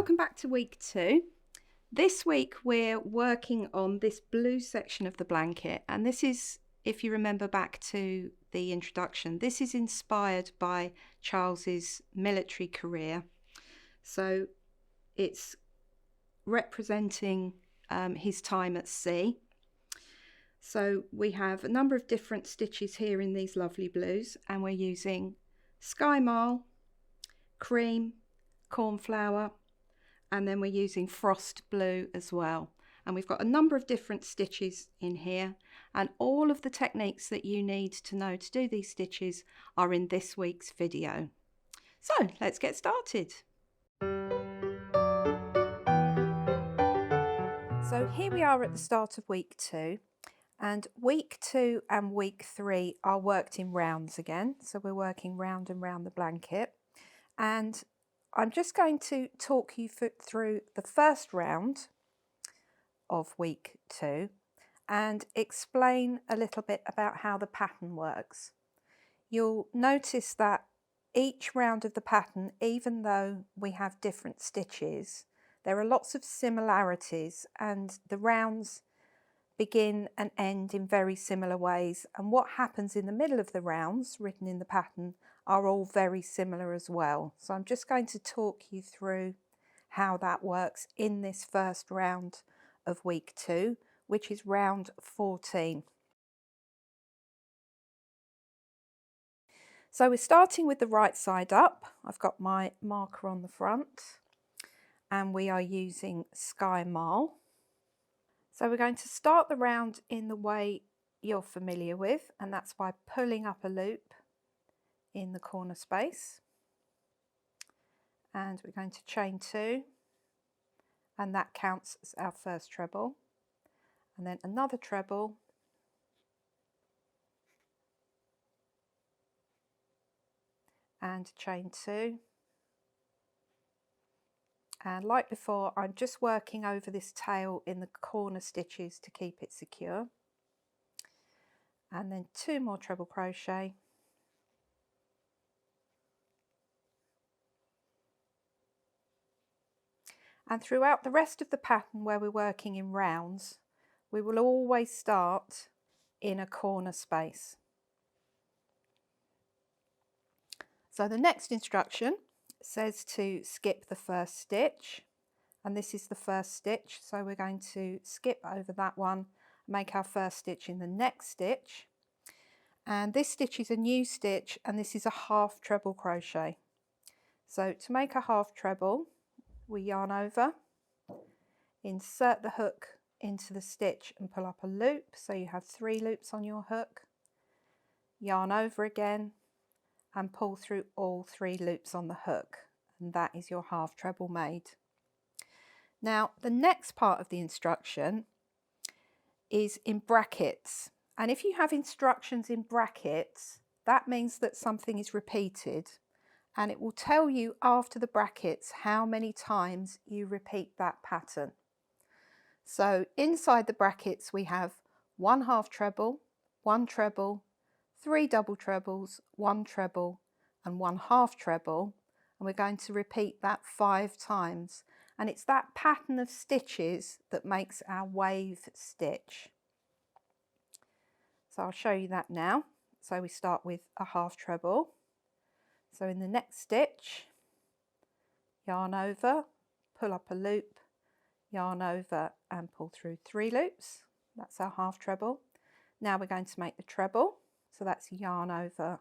welcome back to week 2. This week we're working on this blue section of the blanket, and this is, if you remember back to the introduction, this is inspired by Charles's military career. So it's representing his time at sea. So we have a number of different stitches here in these lovely blues, and we're using Sky Marl, Cream, Cornflower, and then we're using Frost Blue as well. And we've got a number of different stitches in here, and all of the techniques that you need to know to do these stitches are in this week's video. So let's get started. So here we are at the start of week 2, and week 2 and week 3 are worked in rounds again. So we're working round and round the blanket, and I'm just going to talk you through the first round of week 2 and explain a little bit about how the pattern works. You'll notice that each round of the pattern, even though we have different stitches, there are lots of similarities, and the rounds begin and end in very similar ways, and what happens in the middle of the rounds written in the pattern are all very similar as well. So I'm just going to talk you through how that works in this first round of week 2, which is round 14. So we're starting with the right side up. I've got my marker on the front, and we are using Sky Marl. So we're going to start the round in the way you're familiar with, and that's by pulling up a loop in the corner space, and we're going to chain 2, and that counts as our first treble, and then another treble, and chain 2, and like before I'm just working over this tail in the corner stitches to keep it secure, and then 2 more treble crochet, and throughout the rest of the pattern where we're working in rounds, we will always start in a corner space. So the next instruction says to skip the first stitch, and this is the first stitch, so we're going to skip over that one, make our first stitch in the next stitch, and this stitch is a new stitch, and this is a half treble crochet. So to make a half treble, we yarn over, insert the hook into the stitch and pull up a loop, so you have 3 loops on your hook, yarn over again and pull through all 3 loops on the hook, and that is your half treble made. Now the next part of the instruction is in brackets, and if you have instructions in brackets, that means that something is repeated, and it will tell you after the brackets how many times you repeat that pattern. So inside the brackets we have 1 half treble, 1 treble, 3 double trebles, 1 treble and 1 half treble, and we're going to repeat that 5 times, and it's that pattern of stitches that makes our wave stitch. So I'll show you that now. So we start with a half treble. So in the next stitch, yarn over, pull up a loop, yarn over and pull through 3 loops. That's our half treble. Now we're going to make the treble. So that's yarn over,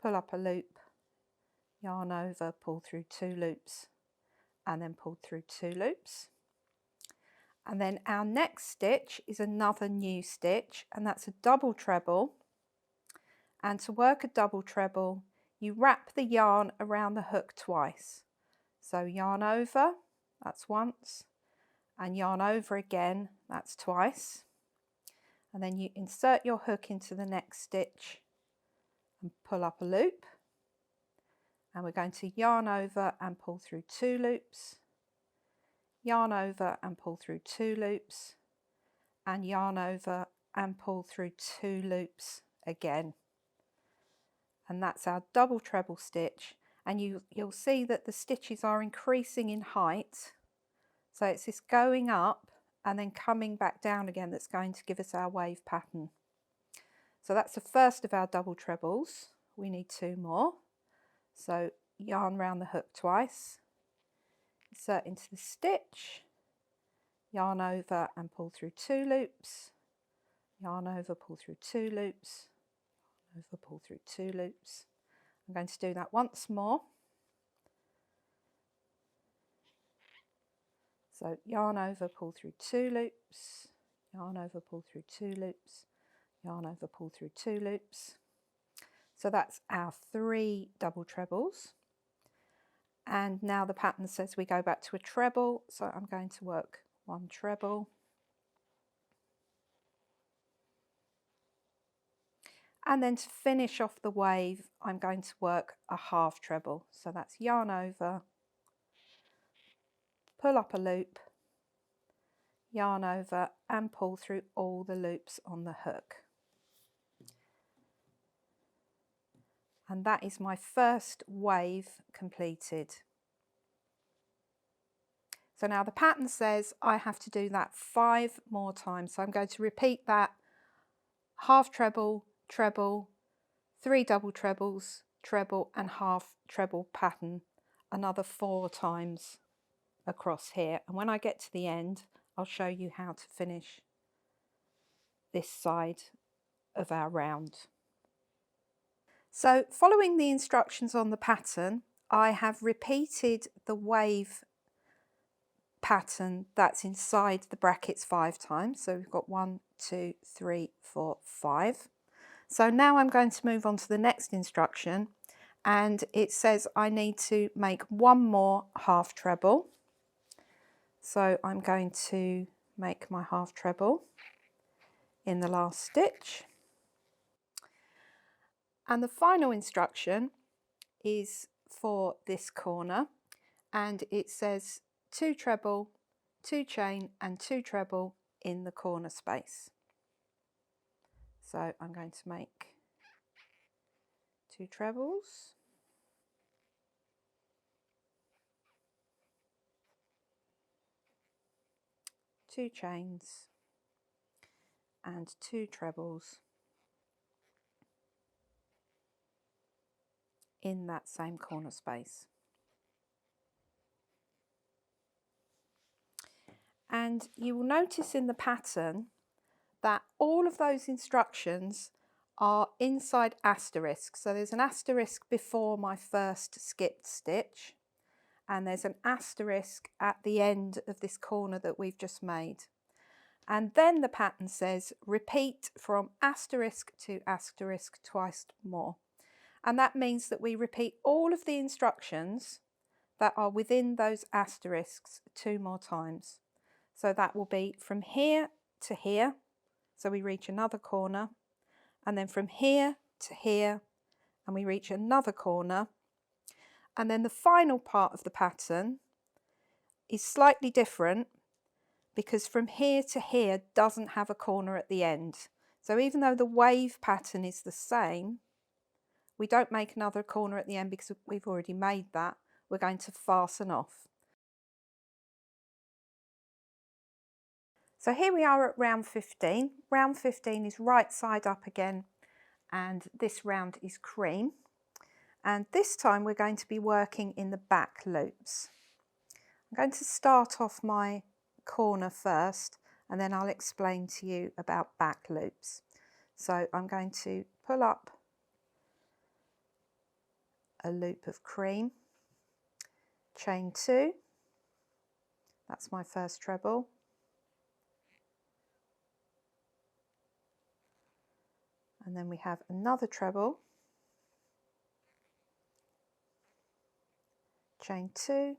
pull up a loop, yarn over, pull through 2 loops, and then pull through 2 loops. And then our next stitch is another new stitch, and that's a double treble. And to work a double treble, you wrap the yarn around the hook twice. So yarn over, that's once, and yarn over again, that's twice. And then you insert your hook into the next stitch and pull up a loop. And we're going to yarn over and pull through 2 loops, yarn over and pull through 2 loops, and yarn over and pull through 2 loops again. And that's our double treble stitch, and you'll see that the stitches are increasing in height. So it's this going up and then coming back down again that's going to give us our wave pattern. So that's the first of our double trebles. We need 2 more. So yarn round the hook twice, insert into the stitch, yarn over and pull through 2 loops, yarn over, pull through 2 loops, over, pull through 2 loops. I'm going to do that once more. So yarn over, pull through 2 loops, yarn over, pull through 2 loops, yarn over, pull through 2 loops. So that's our 3 double trebles. And now the pattern says we go back to a treble, so I'm going to work 1 treble. And then to finish off the wave, I'm going to work a half treble. So that's yarn over, pull up a loop, yarn over and pull through all the loops on the hook. And that is my first wave completed. So now the pattern says I have to do that 5 more times. So I'm going to repeat that half treble, treble, 3 double trebles, treble and half treble pattern another 4 times across here. And when I get to the end, I'll show you how to finish this side of our round. So following the instructions on the pattern, I have repeated the wave pattern that's inside the brackets 5 times. So we've got 1, 2, 3, 4, 5. So now I'm going to move on to the next instruction, and it says I need to make 1 more half treble. So I'm going to make my half treble in the last stitch. And the final instruction is for this corner, and it says 2 treble, 2 chain and 2 treble in the corner space. So I'm going to make 2 trebles, 2 chains and 2 trebles in that same corner space. And you will notice in the pattern that all of those instructions are inside asterisks. So there's an asterisk before my first skipped stitch, and there's an asterisk at the end of this corner that we've just made. And then the pattern says repeat from asterisk to asterisk twice more. And that means that we repeat all of the instructions that are within those asterisks 2 more times. So that will be from here to here, so we reach another corner, and then from here to here, and we reach another corner. And then the final part of the pattern is slightly different because from here to here doesn't have a corner at the end. So even though the wave pattern is the same, we don't make another corner at the end because we've already made that. We're going to fasten off. So here we are at round 15. Round 15 is right side up again, and this round is cream. And this time we're going to be working in the back loops. I'm going to start off my corner first, and then I'll explain to you about back loops. So I'm going to pull up a loop of cream, chain 2, that's my first treble, and then we have another treble, chain 2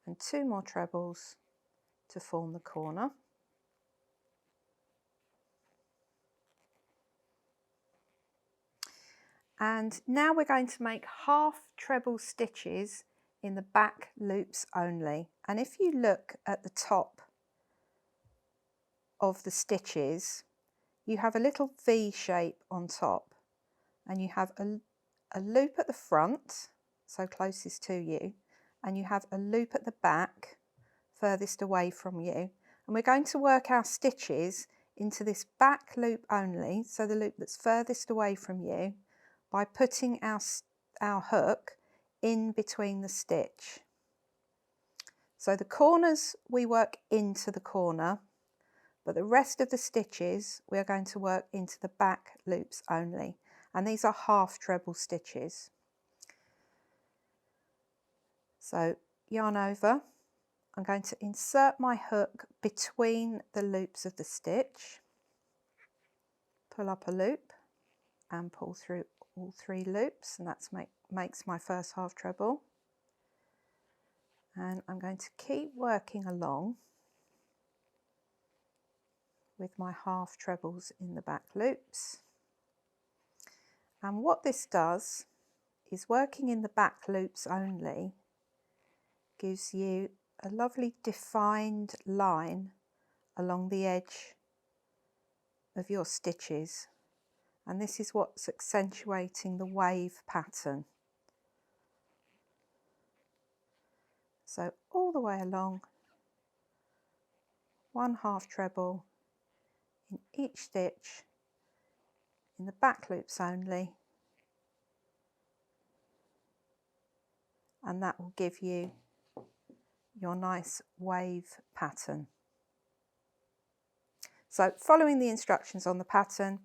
and 2 more trebles to form the corner. And now we're going to make half treble stitches in the back loops only. And if you look at the top of the stitches, you have a little V shape on top, and you have a loop at the front, so closest to you, and you have a loop at the back furthest away from you, and we're going to work our stitches into this back loop only, so the loop that's furthest away from you, by putting our hook in between the stitch. So the corners we work into the corner, but the rest of the stitches we are going to work into the back loops only, and these are half treble stitches. So yarn over, I'm going to insert my hook between the loops of the stitch, pull up a loop and pull through all 3 loops, and that makes my first half treble. And I'm going to keep working along with my half trebles in the back loops. And what this does is, working in the back loops only gives you a lovely defined line along the edge of your stitches, and this is what's accentuating the wave pattern. So all the way along, 1 half treble in each stitch in the back loops only, and that will give you your nice wave pattern. So following the instructions on the pattern,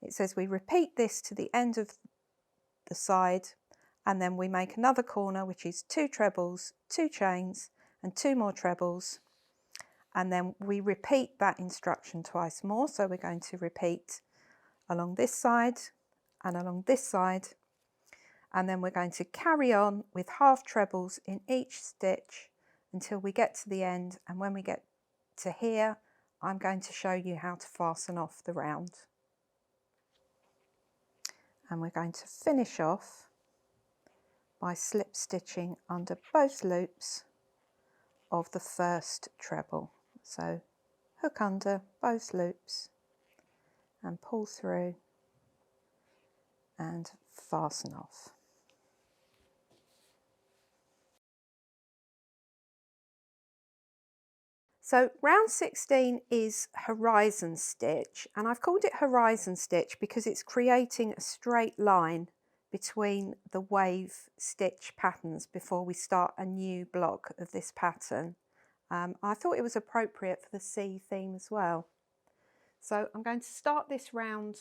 it says we repeat this to the end of the side, and then we make another corner, which is 2 trebles, 2 chains and 2 more trebles, and then we repeat that instruction twice more. So we're going to repeat along this side and along this side, and then we're going to carry on with half trebles in each stitch until we get to the end, and when we get to here, I'm going to show you how to fasten off the round. And we're going to finish off by slip stitching under both loops of the first treble. So hook under both loops and pull through and fasten off. So round 16 is horizon stitch, and I've called it horizon stitch because it's creating a straight line between the wave stitch patterns before we start a new block of this pattern. I thought it was appropriate for the sea theme as well. So I'm going to start this round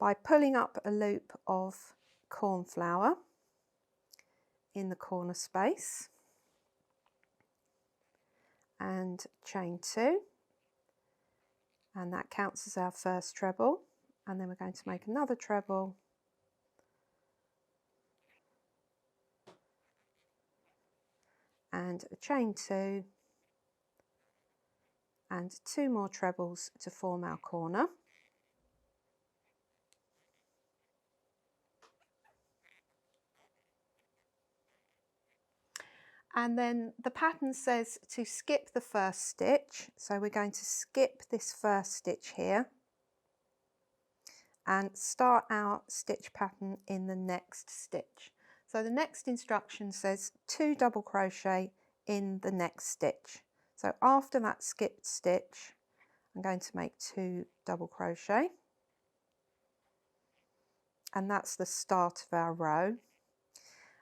by pulling up a loop of cornflower in the corner space and chain 2, and that counts as our first treble, and then we're going to make another treble and a chain 2 and 2 more trebles to form our corner. And then the pattern says to skip the first stitch, so we're going to skip this first stitch here and start our stitch pattern in the next stitch. So the next instruction says 2 double crochet in the next stitch. So after that skipped stitch, I'm going to make 2 double crochet, and that's the start of our row.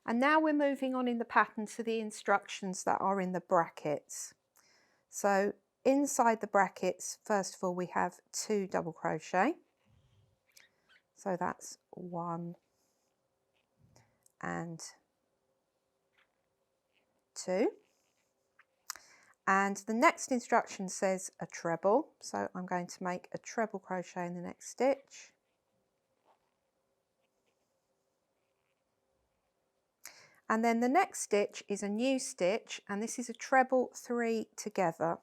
And now we're moving on in the pattern to the instructions that are in the brackets. So inside the brackets, first of all, we have 2 double crochet. So that's 1 and 2. And the next instruction says a treble. So I'm going to make a treble crochet in the next stitch. And then the next stitch is a new stitch, and this is a treble 3 together.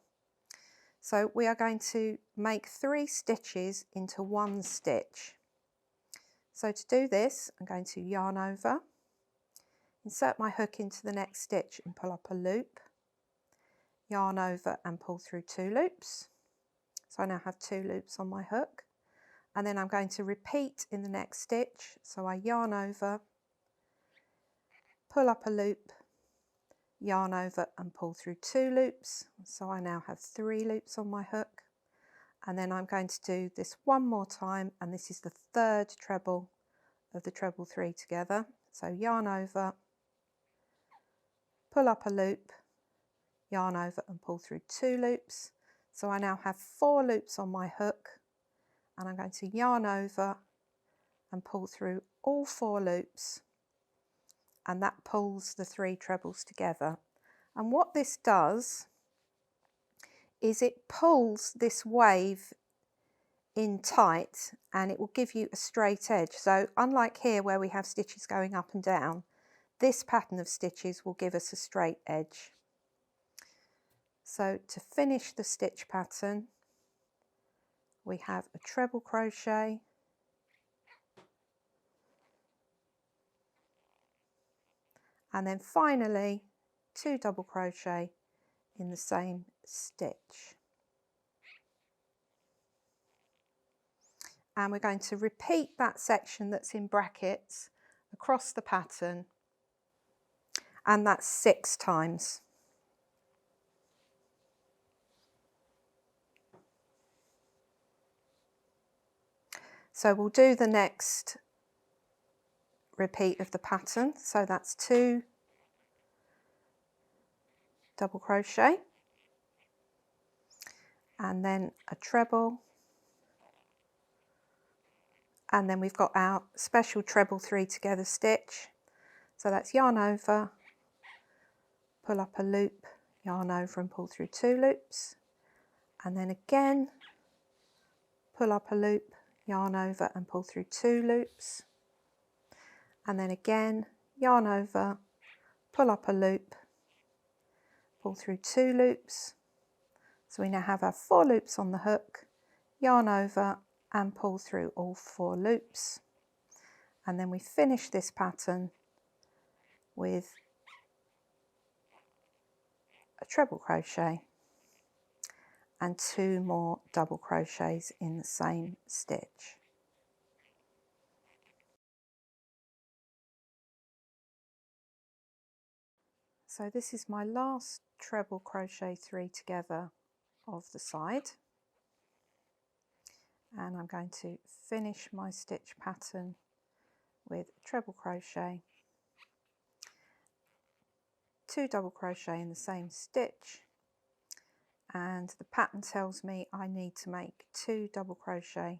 So we are going to make 3 stitches into 1 stitch. So to do this, I'm going to yarn over, insert my hook into the next stitch and pull up a loop, yarn over and pull through 2 loops. So I now have 2 loops on my hook, and then I'm going to repeat in the next stitch. So I yarn over, pull up a loop, yarn over and pull through 2 loops. So I now have 3 loops on my hook, and then I'm going to do this one more time, and this is the 3rd treble of the treble 3 together. So yarn over, pull up a loop, yarn over and pull through 2 loops. So I now have 4 loops on my hook, and I'm going to yarn over and pull through all 4 loops, and that pulls the 3 trebles together. And what this does is it pulls this wave in tight, and it will give you a straight edge. So unlike here where we have stitches going up and down, this pattern of stitches will give us a straight edge. So to finish the stitch pattern, we have a treble crochet, and then finally 2 double crochet in the same stitch. And we're going to repeat that section that's in brackets across the pattern, and that's 6 times. So we'll do the next repeat of the pattern. So that's 2 double crochet, and then a treble, and then we've got our special treble 3 together stitch. So that's yarn over, pull up a loop, yarn over and pull through 2 loops, and then again pull up a loop, yarn over and pull through 2 loops, and then again yarn over, pull up a loop, pull through 2 loops. So we now have our 4 loops on the hook, yarn over and pull through all 4 loops, and then we finish this pattern with a treble crochet and 2 more double crochets in the same stitch. So this is my last treble crochet 3 together of the side, and I'm going to finish my stitch pattern with treble crochet, 2 double crochet in the same stitch, and the pattern tells me I need to make 2 double crochet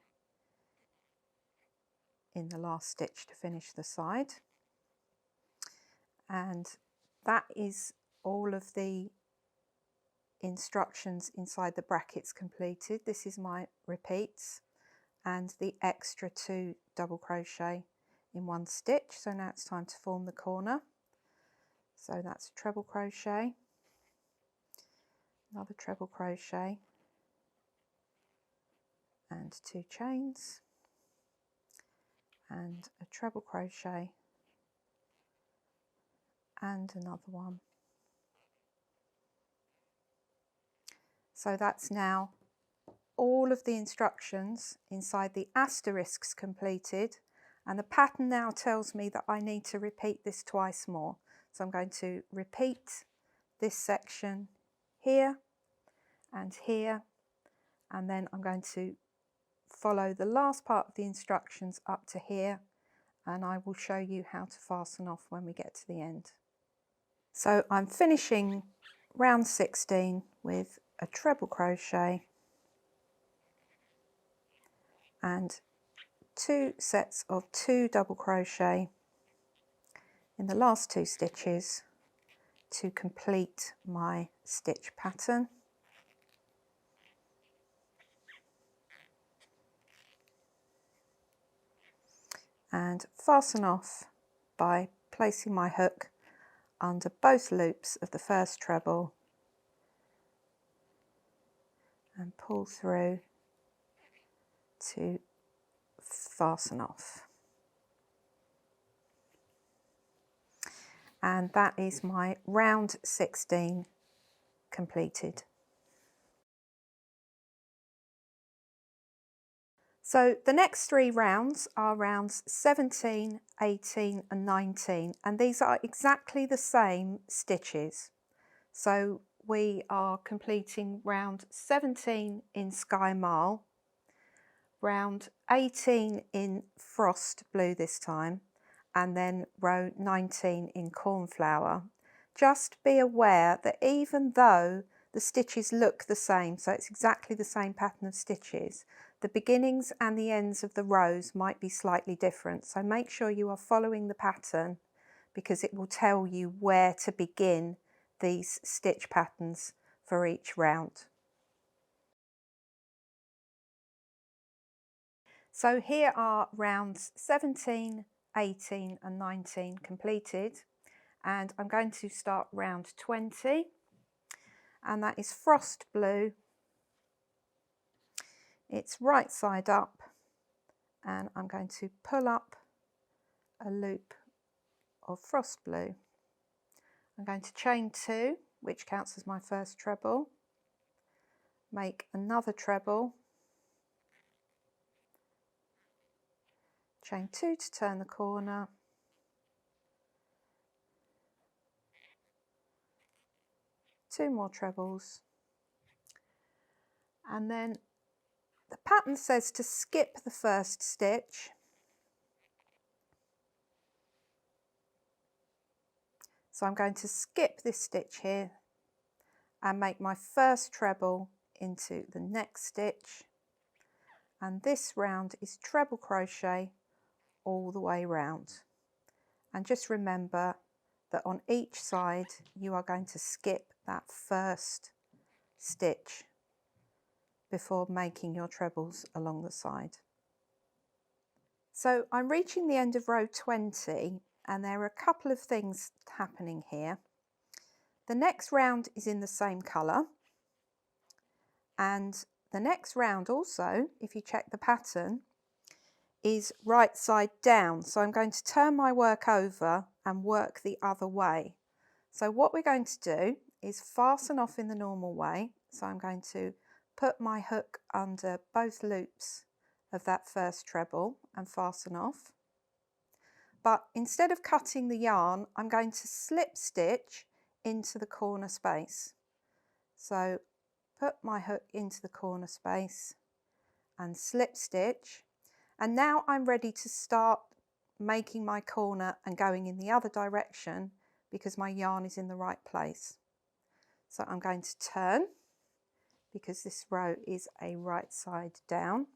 in the last stitch to finish the side. And that is all of the instructions inside the brackets completed. This is my repeats and the extra 2 double crochet in 1 stitch. So now it's time to form the corner. So that's a treble crochet, another treble crochet and 2 chains, and a treble crochet and another one. So that's now all of the instructions inside the asterisks completed, and the pattern now tells me that I need to repeat this twice more. So I'm going to repeat this section here and here, and then I'm going to follow the last part of the instructions up to here, and I will show you how to fasten off when we get to the end. So I'm finishing round 16 with a treble crochet and 2 sets of 2 double crochet in the last 2 stitches to complete my stitch pattern. And fasten off by placing my hook under both loops of the first treble and pull through to fasten off. And that is my round 16 completed. So the next 3 rounds are rounds 17, 18 and 19, and these are exactly the same stitches. So we are completing round 17 in Sky Marl, round 18 in Frost Blue this time, and then row 19 in Cornflower. Just be aware that even though the stitches look the same, so it's exactly the same pattern of stitches, the beginnings and the ends of the rows might be slightly different. So make sure you are following the pattern, because it will tell you where to begin these stitch patterns for each round. So here are rounds 17, 18 and 19 completed, and I'm going to start round 20, and that is Frost Blue. It's right side up, and I'm going to pull up a loop of Frost Blue. I'm going to chain 2, which counts as my first treble, make another treble, chain 2 to turn the corner, two more trebles, and then the pattern says to skip the first stitch. So I'm going to skip this stitch here and make my first treble into the next stitch, and this round is treble crochet all the way round. And just remember that on each side you are going to skip that first stitch before making your trebles along the side. So I'm reaching the end of row 20, and there are a couple of things happening here. The next round is in the same colour, and the next round also, if you check the pattern, is right side down. So I'm going to turn my work over and work the other way. So what we're going to do is fasten off in the normal way. So I'm going to put my hook under both loops of that first treble and fasten off. But instead of cutting the yarn, I'm going to slip stitch into the corner space. So put my hook into the corner space and slip stitch, and now I'm ready to start making my corner and going in the other direction because my yarn is in the right place. So I'm going to turn, because this row is a right side down,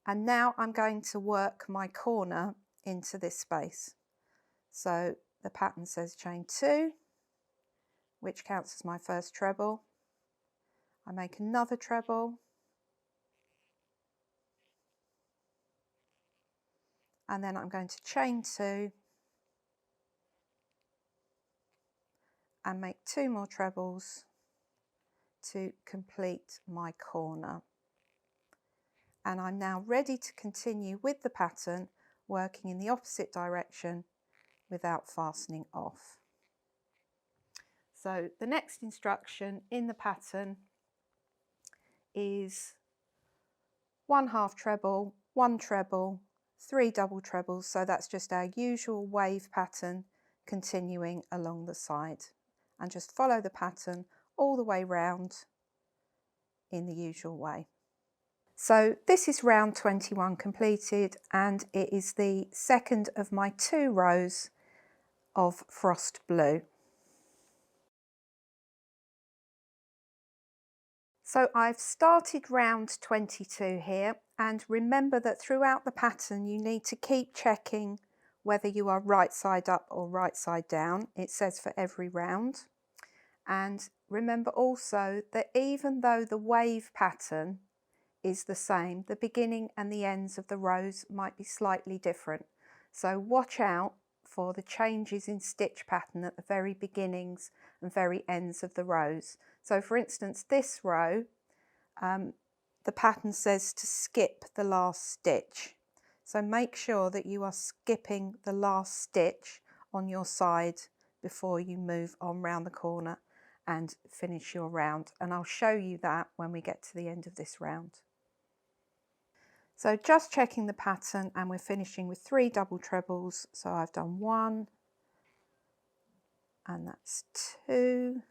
and now I'm going to work my corner into this space. So the pattern says chain 2, which counts as my first treble. I make another treble, and then I'm going to chain 2 and make 2 more trebles to complete my corner. And I'm now ready to continue with the pattern, working in the opposite direction without fastening off. So the next instruction in the pattern is 1 half treble, 1 treble, 3 double trebles. So that's just our usual wave pattern continuing along the side, and just follow the pattern all the way round in the usual way. So this is round 21 completed, and it is the second of my 2 rows of Frost Blue. So I've started round 22 here, and remember that throughout the pattern you need to keep checking whether you are right side up or right side down. It says for every round. And remember also that even though the wave pattern is the same, the beginning and the ends of the rows might be slightly different. So watch out for the changes in stitch pattern at the very beginnings and very ends of the rows. So for instance, this row, the pattern says to skip the last stitch. So make sure that you are skipping the last stitch on your side before you move on round the corner. and finish your round, and I'll show you that when we get to the end of this round. So just checking the pattern, and we're finishing with 3 double trebles. So I've done 1, and that's 2,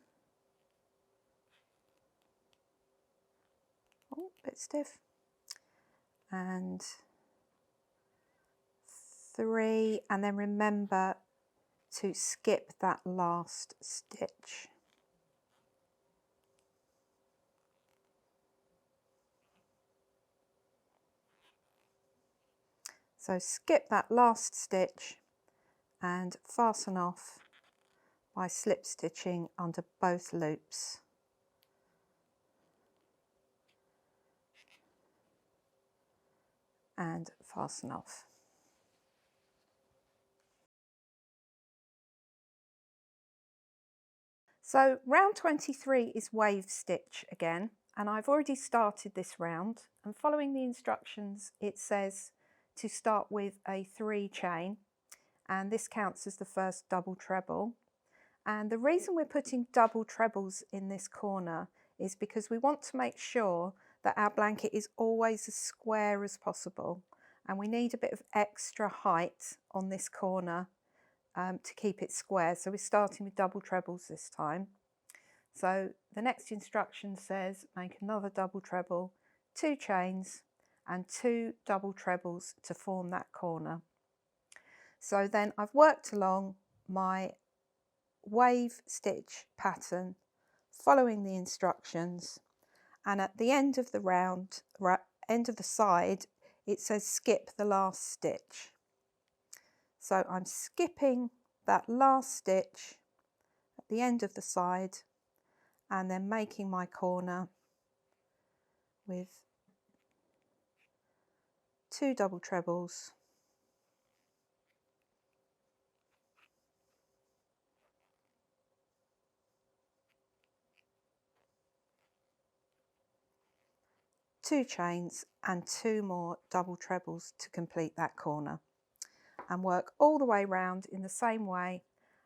oh, a bit stiff, and 3, and then remember to skip that last stitch. So skip that last stitch and fasten off by slip stitching under both loops. And fasten off. So round 23 is wave stitch again, and I've already started this round, and following the instructions it says to start with a 3 chain, and this counts as the first double treble. And the reason we're putting double trebles in this corner is because we want to make sure that our blanket is always as square as possible, and we need a bit of extra height on this corner to keep it square. So we're starting with double trebles this time. So the next instruction says make another double treble, 2 chains and 2 double trebles to form that corner. So then I've worked along my wave stitch pattern following the instructions, and at the end of the round, end of the side, it says skip the last stitch. So I'm skipping that last stitch at the end of the side and then making my corner with 2 double trebles, two chains and 2 more double trebles to complete that corner, and work all the way round in the same way.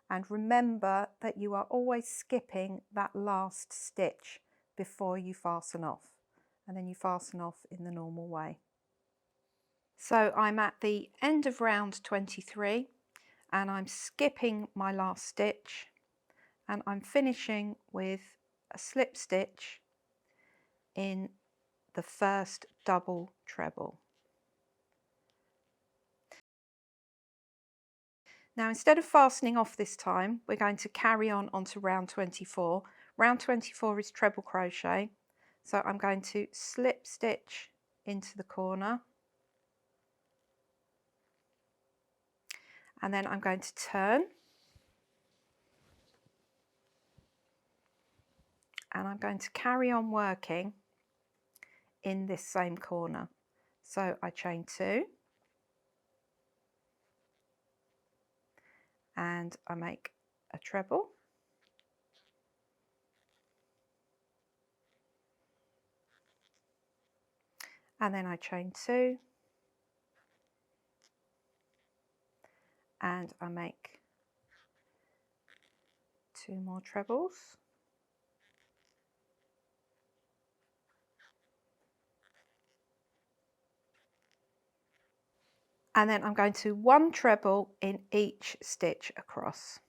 And remember that you are always skipping that last stitch before you fasten off, and then you fasten off in the normal way. So I'm at the end of round 23 and I'm skipping my last stitch, and I'm finishing with a slip stitch in the first double treble. Now, instead of fastening off this time, we're going to carry on onto round 24. Round 24 is treble crochet, so I'm going to slip stitch into the corner, and then I'm going to turn, and I'm going to carry on working in this same corner. So I chain 2 and I make a treble, and then I chain 2 and I make 2 more trebles, and then I'm going to 1 treble in each stitch across.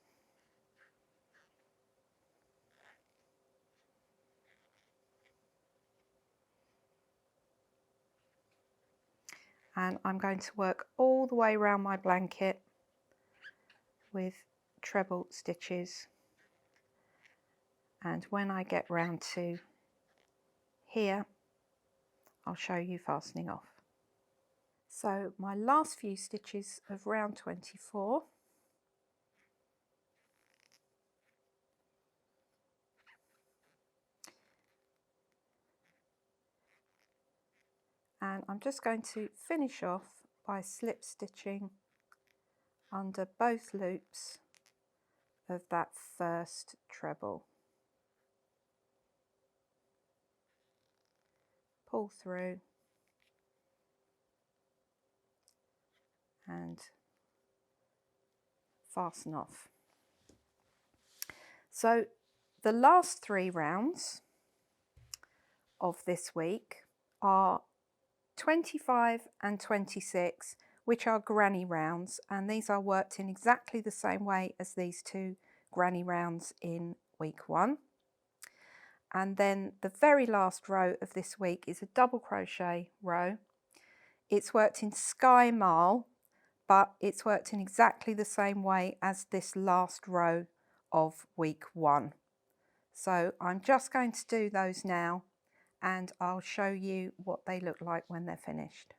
And I'm going to work all the way around my blanket with treble stitches, and when I get round to here I'll show you fastening off. So my last few stitches of round 24, and I'm just going to finish off by slip stitching under both loops of that first treble. Pull through and fasten off. So the last 3 rounds of this week are 25 and 26, which are granny rounds, and these are worked in exactly the same way as these 2 granny rounds in week 1. And then the very last row of this week is a double crochet row. It's worked in Sky Marl, but it's worked in exactly the same way as this last row of week 1. So I'm just going to do those now, and I'll show you what they look like when they're finished.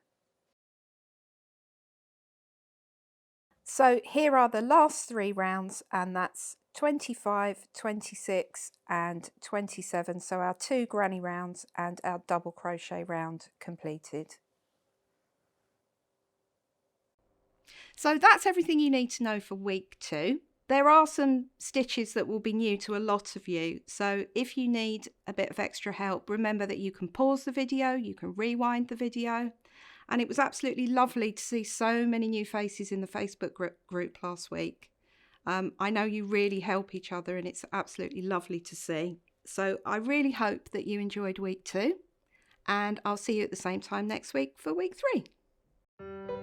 So here are the last 3 rounds, and that's 25, 26 and 27. So our 2 granny rounds and our double crochet round completed. So that's everything you need to know for week 2. There are some stitches that will be new to a lot of you, so if you need a bit of extra help, remember that you can pause the video, you can rewind the video. And it was absolutely lovely to see so many new faces in the Facebook group last week. I know you really help each other, and it's absolutely lovely to see. So I really hope that you enjoyed week 2, and I'll see you at the same time next week for week 3.